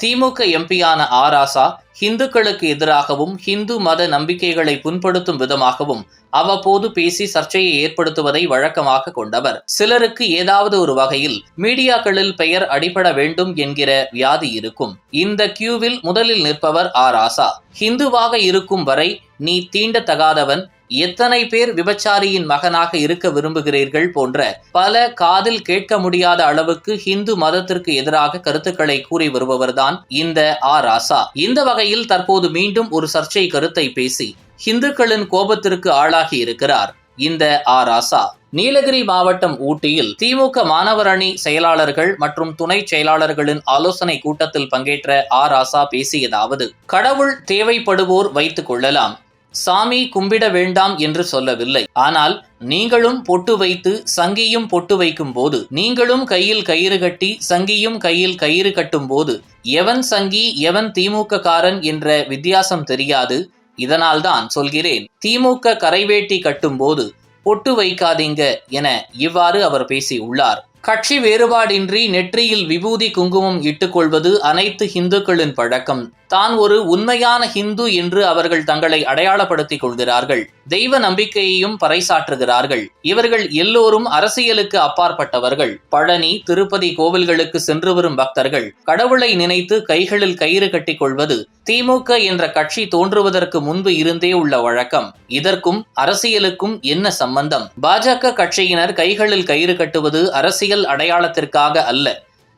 திமுக எம்பியான ஆராசா இந்துக்களுக்கு எதிராகவும் இந்து மத நம்பிக்கைகளை புண்படுத்தும் விதமாகவும் அவ்வப்போது பேசி சர்ச்சையை ஏற்படுத்துவதை வழக்கமாக கொண்டவர். சிலருக்கு ஏதாவது ஒரு வகையில் மீடியாக்களில் பெயர் அடிபட வேண்டும் என்கிற வியாதி இருக்கும். இந்த கியூவில் முதலில் நிற்பவர் ஆராசா. ஹிந்துவாக இருக்கும் வரை நீ தீண்டத்தகாதவன், எத்தனை பேர் விபச்சாரியின் மகனாக இருக்க விரும்புகிறீர்கள் போன்ற பல காதில் கேட்க முடியாத அளவுக்கு ஹிந்து மதத்திற்கு எதிராக கருத்துக்களை கூறி வருபவர்தான் இந்த ஆராசா. இந்த வகையில் தற்போது மீண்டும் ஒரு சர்ச்சை கருத்தை பேசி ஹிந்துக்களின் கோபத்திற்கு ஆளாகி இருக்கிறார் இந்த ஆராசா. நீலகிரி மாவட்டம் ஊட்டியில் திமுக மாணவர் அணி செயலாளர்கள் மற்றும் துணை செயலாளர்களின் ஆலோசனை கூட்டத்தில் பங்கேற்ற ஆராசா பேசியதாவது: கடவுள் தேவைப்படுவோர் வைத்துக் கொள்ளலாம், சாமி கும்பிட வேண்டாம் என்று சொல்லவில்லை. ஆனால் நீங்களும் பொட்டு வைத்து சங்கியும் பொட்டு வைக்கும் போது, நீங்களும் கையில் கயிறு கட்டி சங்கியும் கையில் கயிறு கட்டும் போது எவன் சங்கி எவன் திமுக காரன் என்ற வித்தியாசம் தெரியாது. இதனால்தான் சொல்கிறேன், திமுக கரைவேட்டி கட்டும் போது பொட்டு வைக்காதீங்க என இவ்வாறு அவர் பேசியுள்ளார். கட்சி வேறுபாடின்றி நெற்றியில் விபூதி குங்குமம் இட்டுக்கொள்வது அனைத்து ஹிந்துக்களின் பழக்கம். தான் ஒரு உண்மையான ஹிந்து என்று அவர்கள் தங்களை அடையாளப்படுத்திக் கொள்கிறார்கள். தெய்வ நம்பிக்கையையும் பறைசாற்றுகிறார்கள். இவர்கள் எல்லோரும் அரசியலுக்கு அப்பாற்பட்டவர்கள். பழனி, திருப்பதி கோவில்களுக்கு சென்று வரும் பக்தர்கள் கடவுளை நினைத்து கைகளில் கயிறு கட்டிக் கொள்வது திமுக என்ற கட்சி தோன்றுவதற்கு முன்பு இருந்தே உள்ள வழக்கம். இதற்கும் அரசியலுக்கும் என்ன சம்பந்தம்? பாஜக கட்சியினர் கைகளில் கயிறு கட்டுவது அரசியல் அடையாளத்திற்காக அல்ல,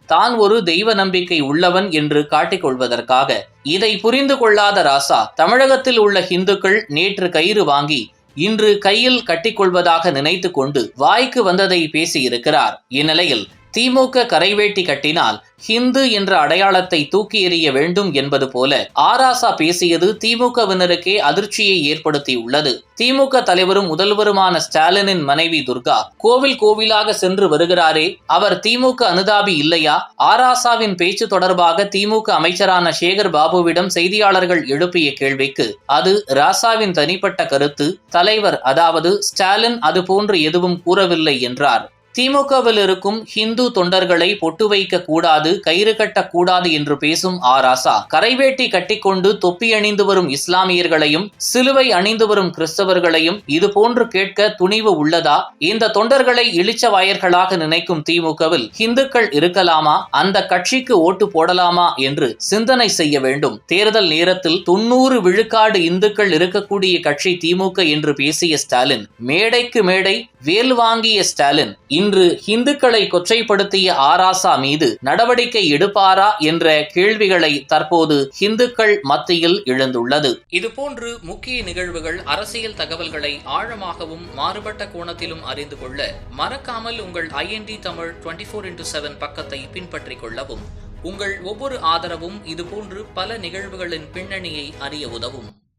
தான் ஒரு தெய்வ நம்பிக்கை உள்ளவன் என்று காட்டிக்கொள்வதற்காக. இதை புரிந்து கொள்ளாத ராசா தமிழகத்தில் உள்ள ஹிந்துக்கள் நேற்று கயிறு வாங்கி இன்று கையில் கட்டிக்கொள்வதாக நினைத்து கொண்டு வாய்க்கு வந்ததை பேசியிருக்கிறார். இந்நிலையில் திமுக கரைவேட்டி கட்டினால் ஹிந்து என்ற அடையாளத்தை தூக்கி எறிய வேண்டும் என்பது போல ஆராசா பேசியது திமுகவினருக்கே அதிர்ச்சியை ஏற்படுத்தியுள்ளது. திமுக தலைவரும் முதல்வருமான ஸ்டாலினின் மனைவி துர்கா கோவில் கோவிலாக சென்று வருகிறாரே, அவர் திமுக அனுதாபி இல்லையா? ஆராசாவின் பேச்சு தொடர்பாக திமுக அமைச்சரான சேகர் பாபுவிடம் செய்தியாளர்கள் எழுப்பிய கேள்விக்கு அது ராசாவின் தனிப்பட்ட கருத்து, தலைவர் அதாவது ஸ்டாலின் அதுபோன்று எதுவும் கூறவில்லை என்றார். திமுகவில் இருக்கும் ஹிந்து தொண்டர்களை பொட்டு வைக்க கூடாது, கயிறு கட்டக்கூடாது என்று பேசும் ஆராசா கரைவேட்டி கட்டிக்கொண்டு தொப்பி அணிந்து வரும் இஸ்லாமியர்களையும் சிலுவை அணிந்து வரும் கிறிஸ்தவர்களையும் இதுபோன்று கேட்க துணிவு உள்ளதா? இந்த தொண்டர்களை இளிச்சவாயர்களாக நினைக்கும் திமுகவில் ஹிந்துக்கள் இருக்கலாமா? அந்த கட்சிக்கு ஓட்டு போடலாமா என்று சிந்தனை செய்ய வேண்டும். தேர்தல் நேரத்தில் 90 விழுக்காடு இந்துக்கள் இருக்கக்கூடிய கட்சி திமுக என்று பேசிய ஸ்டாலின், மேடைக்கு மேடை வேல் வாங்கிய ஸ்டாலின் இன்று இந்துக்களை கொச்சைப்படுத்திய ஆராசா மீது நடவடிக்கை எடுப்பாரா என்ற கேள்விகளை தற்போது இந்துக்கள் மத்தியில் எழுந்துள்ளது. இதுபோன்று முக்கிய நிகழ்வுகள், அரசியல் தகவல்களை ஆழமாகவும் மாறுபட்ட கோணத்திலும் அறிந்து கொள்ள மறக்காமல் உங்கள் IND தமிழ் 24x7 பக்கத்தை பின்பற்றிக் கொள்ளவும். உங்கள் ஒவ்வொரு ஆதரவும் இதுபோன்று பல நிகழ்வுகளின் பின்னணியை அறிய உதவும்.